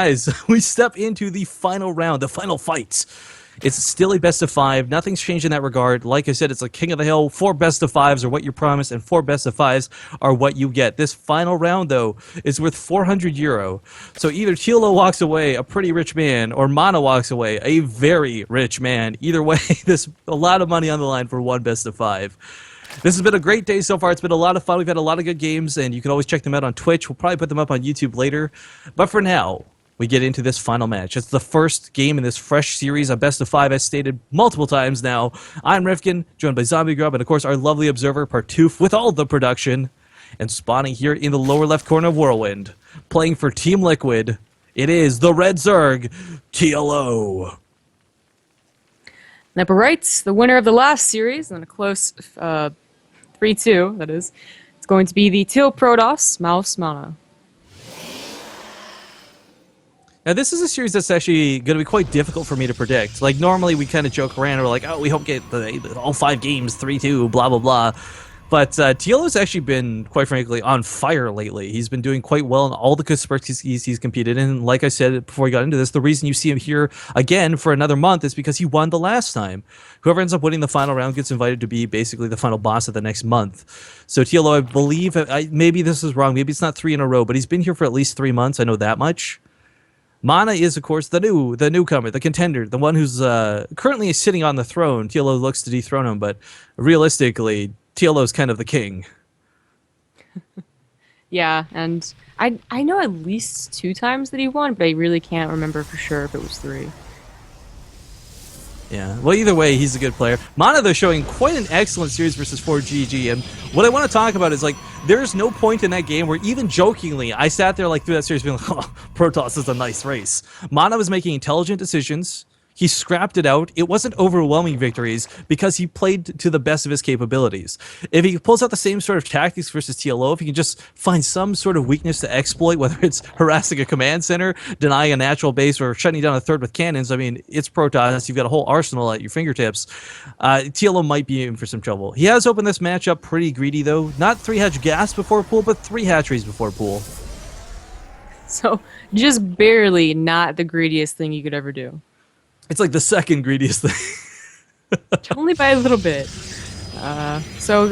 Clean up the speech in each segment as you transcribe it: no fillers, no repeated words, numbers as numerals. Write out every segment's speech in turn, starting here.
Guys, we step into the final round, the final fight. It's still a best of 5. Nothing's changed in that regard. Like I said, it's a king of the hill. 4 best of 5s are what you're promised, and 4 best of 5s are what you get. This final round, though, is worth €400. So either TLO walks away a pretty rich man, or MaNa walks away a very rich man. Either way, there's a lot of money on the line for 1 best of 5. This has been a great day so far. It's been a lot of fun. We've had a lot of good games, and you can always check them out on Twitch. We'll probably put them up on YouTube later. But for now, we get into this final match. It's the first game in this fresh series of Best of 5, as stated multiple times now. I'm Rifkin, joined by Zombie Grub, and of course our lovely observer, Partoof, with all the production. And spawning here in the lower left corner of Whirlwind, playing for Team Liquid, it is the Red Zerg, TLO. Upper right, the winner of the last series, and a close 3-2, that is, it's going to be the Teal Protoss, Mouse MaNa. Now, this is a series that's actually going to be quite difficult for me to predict. Like, normally we kind of joke around and we're like, oh, we hope to get all 5 games, 3-2, blah, blah, blah. But TLO's actually been, quite frankly, on fire lately. He's been doing quite well in all the Kaspersky he's competed in. Like I said before we got into this, the reason you see him here again for another month is because he won the last time. Whoever ends up winning the final round gets invited to be basically the final boss of the next month. So TLO, I believe, maybe this is wrong, maybe it's not 3 in a row, but he's been here for at least 3 months. I know that much. MaNa is, of course, the newcomer, the contender, the one who's currently sitting on the throne. TLO looks to dethrone him, but realistically, TLO's kind of the king. Yeah, and I know at least 2 times that he won, but I really can't remember for sure if it was 3. Yeah, well, either way, he's a good player. MaNa, though, showing quite an excellent series versus 4GG, and what I want to talk about is, like, there's no point in that game where even jokingly, I sat there, like, through that series being like, oh, Protoss is a nice race. MaNa was making intelligent decisions. He scrapped it out. It wasn't overwhelming victories because he played to the best of his capabilities. If he pulls out the same sort of tactics versus TLO, if he can just find some sort of weakness to exploit, whether it's harassing a command center, denying a natural base, or shutting down a third with cannons, I mean, it's Protoss. You've got a whole arsenal at your fingertips. TLO might be in for some trouble. He has opened this match up pretty greedy, though. Not 3-hatch gas before pool, but 3 hatcheries before pool. So, just barely not the greediest thing you could ever do. It's like the second greediest thing. Only by a little bit. So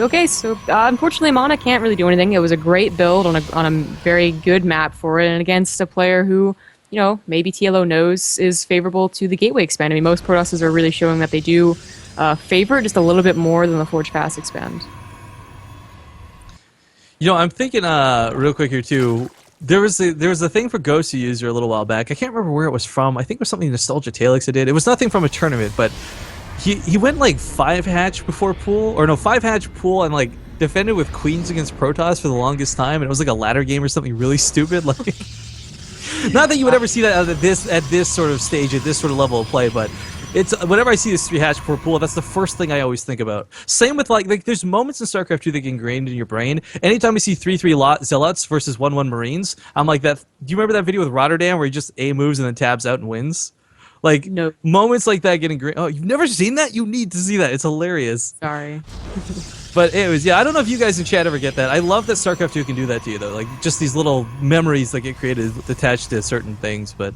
unfortunately, MaNa can't really do anything. It was a great build on a very good map for it, and against a player who, you know, maybe TLO knows is favorable to the Gateway expand. I mean, most Protosses are really showing that they do favor just a little bit more than the Forge Pass expand. You know, I'm thinking real quick here, too. There was a thing for Ghost user a little while back. I can't remember where it was from. I think it was something Nostalgia Talix did. It was nothing from a tournament, but he went like 5-hatch before pool, or no, 5-hatch pool, and like defended with Queens against Protoss for the longest time, and it was like a ladder game or something really stupid. Like, not that you would ever see that at this sort of stage, at this sort of level of play, but it's whenever I see this 3-hatch before pool, that's the first thing I always think about. Same with like there's moments in StarCraft 2 that get ingrained in your brain. Anytime I see 3-3 Zealots versus 1-1 Marines, I'm like that. Do you remember that video with Rotterdam where he just A moves and then tabs out and wins? Like, no. Moments like that get ingrained. Oh, you've never seen that? You need to see that. It's hilarious. Sorry. But anyways, yeah, I don't know if you guys in chat ever get that. I love that StarCraft 2 can do that to you, though. Like, just these little memories that get created attached to certain things, but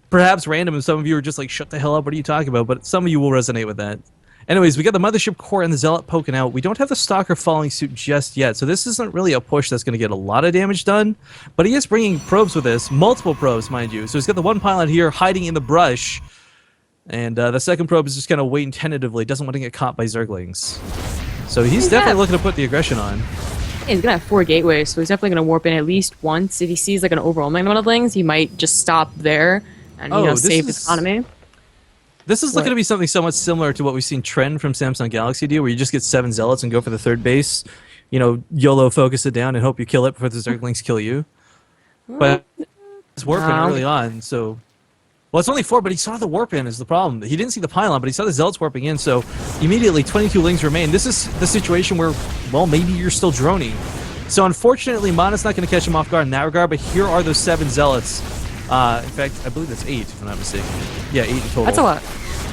perhaps random, and some of you are just like, shut the hell up, what are you talking about? But some of you will resonate with that. Anyways, we got the Mothership Core and the Zealot poking out. We don't have the Stalker following suit just yet, so this isn't really a push that's going to get a lot of damage done. But he is bringing probes with this, multiple probes, mind you. So he's got the one pylon here hiding in the brush, and the second probe is just kind of waiting tentatively, doesn't want to get caught by Zerglings. So he's definitely looking to put the aggression on. He's going to have 4 gateways, so he's definitely going to warp in at least once. If he sees like an overwhelming amount of things, he might just stop there and save his economy. This is looking to be something somewhat similar to what we've seen Trend from Samsung Galaxy do, where you just get 7 Zealots and go for the third base. You know, YOLO focus it down and hope you kill it before the Zerglings kill you. But it's warping early on, so... Well, it's only 4, but he saw the warp in is the problem. He didn't see the pylon, but he saw the Zealots warping in, so immediately 22 lings remain. This is the situation where, well, maybe you're still droning. So unfortunately, MaNa's not going to catch him off guard in that regard, but here are those 7 Zealots. In fact, I believe that's 8, if I'm not mistaken. Yeah, 8 in total. That's a lot.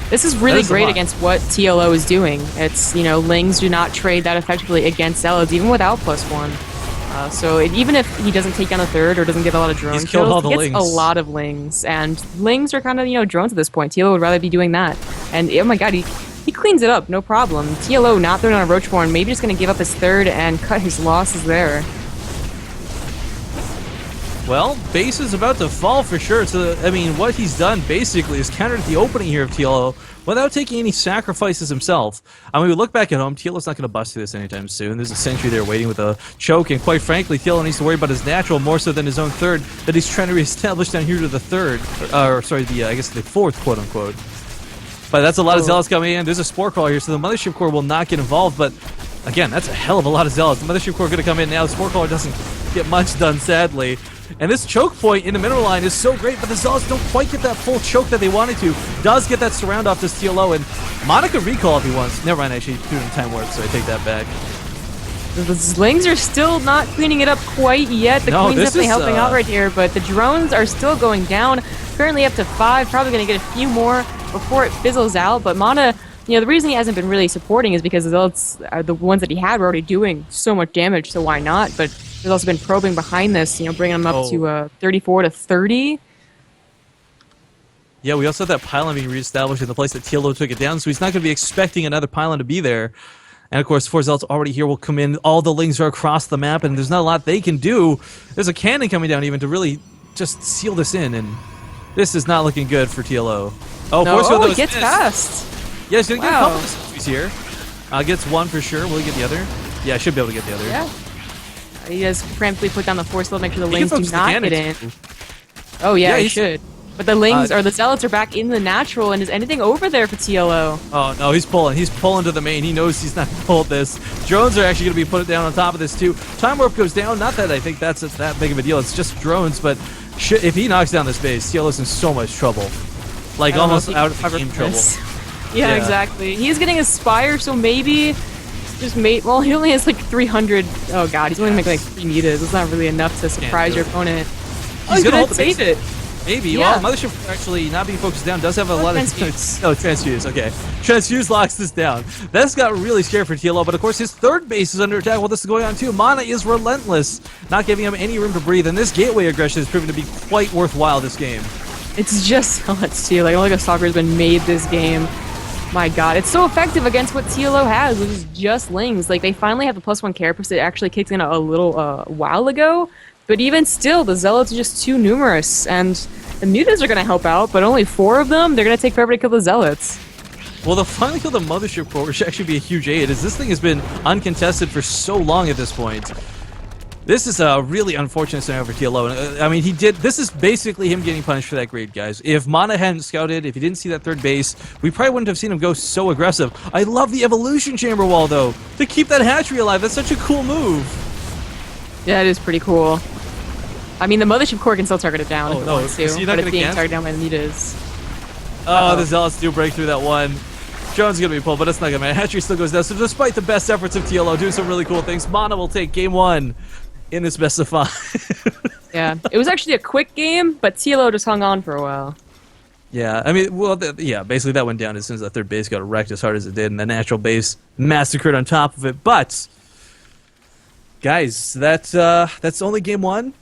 This is really great against what TLO is doing. It's, you know, Lings do not trade that effectively against Zealots, even without +1. Even if he doesn't take down a third or doesn't get a lot of drone He's killed all kills, the he gets lings. a lot of lings. And lings are kind of, drones at this point. TLO would rather be doing that. And oh my god, he cleans it up, no problem. TLO not throwing on a Roachborn, maybe just going to give up his third and cut his losses there. Well, base is about to fall for sure. So, I mean, what he's done basically is countered the opening here of TLO without taking any sacrifices himself. I mean, we look back at home, TLO's not going to bust through this anytime soon. There's a sentry there waiting with a choke, and quite frankly, TLO needs to worry about his natural more so than his own third that he's trying to reestablish down here to the third, or sorry, I guess the fourth, quote unquote. But that's a lot of zealots coming in. There's a spore crawler here, so the Mothership Core will not get involved, but again, that's a hell of a lot of zealots. The Mothership Core going to come in now. The spore crawler doesn't get much done, sadly. And this choke point in the middle line is so great, but the Zealots don't quite get that full choke that they wanted to. Does get that surround off this TLO, and MaNa could recall if he wants. Never mind, actually, doing time warp, so I take that back. The slings are still not cleaning it up quite yet. The Queen's definitely helping out right here, but the drones are still going down. Currently up to 5, probably going to get a few more before it fizzles out, but MaNa, the reason he hasn't been really supporting is because the Zealots, the ones that he had, were already doing so much damage, so why not? But there's also been probing behind this, bringing him up to 34 to 30. Yeah, we also have that pylon being reestablished in the place that TLO took it down, so he's not going to be expecting another pylon to be there. And of course, 4 Zealots already here will come in. All the lings are across the map, and there's not a lot they can do. There's a cannon coming down even to really just seal this in, and this is not looking good for TLO. Oh, no, he gets past. Yeah, he's going to get a couple of sentries here. Gets one for sure. Will he get the other? Yeah, I should be able to get the other. Yeah. He does preemptively put down the force field, make sure the lings do not get in. Oh yeah, he should. But the lings or the Zealots are back in the natural, and is anything over there for TLO? Oh no, he's pulling. He's pulling to the main. He knows he's not going to hold this. Drones are actually going to be put down on top of this too. Time warp goes down. Not that I think that's that big of a deal. It's just drones, but if he knocks down this base, TLO's in so much trouble. Like almost out of game trouble. Yeah, exactly. He's getting a Spire, so maybe just well, he only has like 300. Oh god, he's only making like 3 meters. It's not really enough to surprise your opponent. He's gonna hold the save it. Maybe. Yeah. Well, Mothership actually not being focused down does have a lot of transfuse. Oh, transfuse. Okay, transfuse locks this down. That's got really scared for TLO, but of course his third base is under attack while this is going on too. MaNa is relentless, not giving him any room to breathe, and this gateway aggression has proven to be quite worthwhile this game. It's just let's see, like a soccer has been made this game. My god, it's so effective against what TLO has, which is just lings. Like, they finally have the +1 carapace that actually kicked in a little while ago, but even still, the Zealots are just too numerous, and the Mutas are going to help out, but only 4 of them? They're going to take forever to kill the Zealots. Well, they'll finally kill the Mothership Core, which should actually be a huge aid, as this thing has been uncontested for so long at this point. This is a really unfortunate scenario for TLO. I mean, this is basically him getting punished for that grade, guys. If MaNa hadn't scouted, if he didn't see that third base, we probably wouldn't have seen him go so aggressive. I love the evolution chamber wall, though, to keep that hatchery alive. That's such a cool move. Yeah, it is pretty cool. I mean, the Mothership Core can still target it down if it wants to, so but it's being targeted down by the Mutas. Oh, the Zealots do break through that one. Drone's going to be pulled, but it's not going to matter. Hatchery still goes down, so despite the best efforts of TLO doing some really cool things, MaNa will take game 1 in this best of 5. Yeah, it was actually a quick game, but TLO just hung on for a while. Yeah, I mean, well, yeah, basically that went down as soon as that third base got wrecked as hard as it did, and the natural base massacred on top of it. But, guys, that's only game 1.